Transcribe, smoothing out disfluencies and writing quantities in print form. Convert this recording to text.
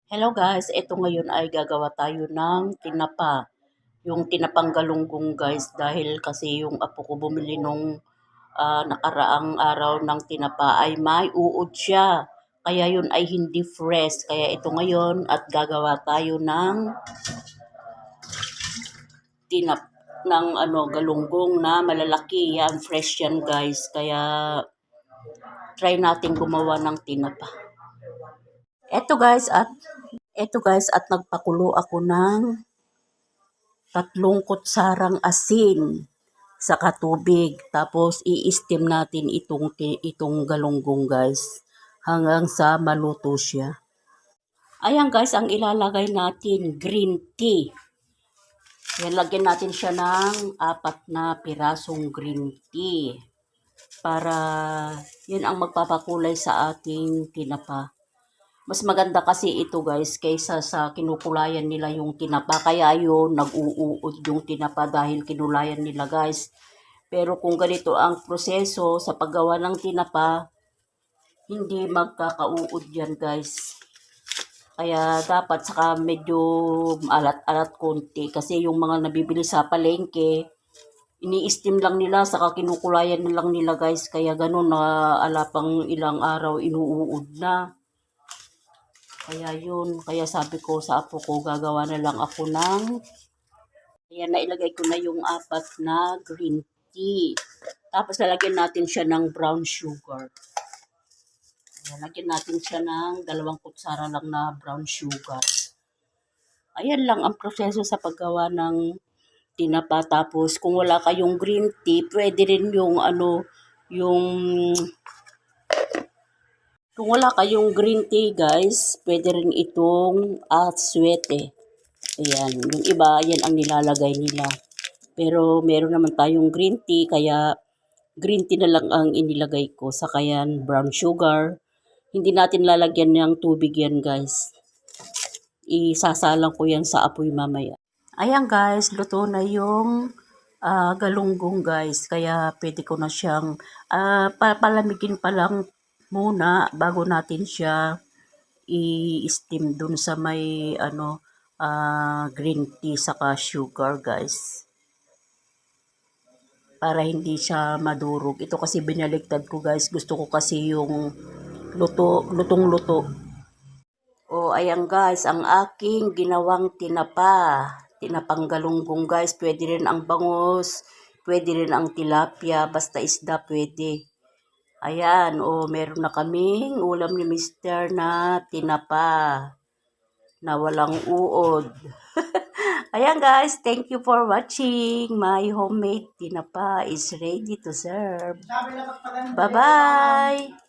Hello guys, ito ngayon ay gagawa tayo ng tinapa. Yung tinapang galunggong guys dahil kasi yung apo ko bumili nung nakaraang araw ng tinapa ay may uod siya. Kaya yun ay hindi fresh. Kaya ito ngayon at gagawa tayo ng tinap ng galunggong na malalaki. Yan, fresh yan guys. Kaya try natin gumawa ng tinapa. Ito guys at nagpakulo ako ng 3 kutsarang asin sa tubig. Tapos i-steam natin itong galunggong guys hanggang sa maluto siya. Ayan guys, ang ilalagay natin green tea. Yan, lagyan natin siya ng 4 na pirasong green tea para yun ang magpapakulay sa ating tinapa. Mas maganda kasi ito guys kaysa sa kinukulayan nila yung tinapa. Kaya yun, nag-uuod yung tinapa dahil kinulayan nila guys. Pero kung ganito ang proseso sa paggawa ng tinapa, hindi magkakauod yan guys. Kaya dapat saka medyo alat-alat konti. Kasi yung mga nabibili sa palengke, ini-steam lang nila, saka kinukulayan na lang nila guys. Kaya ganun na alapang ilang araw inuud na. Kaya yun, kaya sabi ko sa apo ko, gagawa na lang ako ng, ayan, nailagay ko na yung 4 na green tea. Tapos lalagyan natin siya ng brown sugar. Ayan, lagyan natin siya ng 2 kutsara lang na brown sugar. Ayan lang ang proseso sa paggawa ng tinapa. Tapos kung wala kayong green tea, pwede rin yung kung wala kayong green tea guys, pwede rin itong aswete. Ayan, yung iba, yan ang nilalagay nila. Pero meron naman tayong green tea, kaya green tea na lang ang inilagay ko. Saka yan, brown sugar. Hindi natin lalagyan ng tubig yan guys. Isasalang ko yan sa apoy mamaya. Ayan guys, luto na yung galunggong guys. Kaya pwede ko na siyang palamigin pa lang muna bago natin siya i-steam dun sa may green tea saka sugar guys. Para hindi siya madurog. Ito kasi binaligtad ko guys. Gusto ko kasi yung lutong-luto. O ayan guys, ang aking ginawang tinapa. Tinapang galunggong guys. Pwede rin ang bangus. Pwede rin ang tilapia. Basta isda pwede. Ayan, meron na kaming ulam ni Mr. na tinapa na walang uod. Ayan guys, thank you for watching. My homemade tinapa is ready to serve. Bye-bye!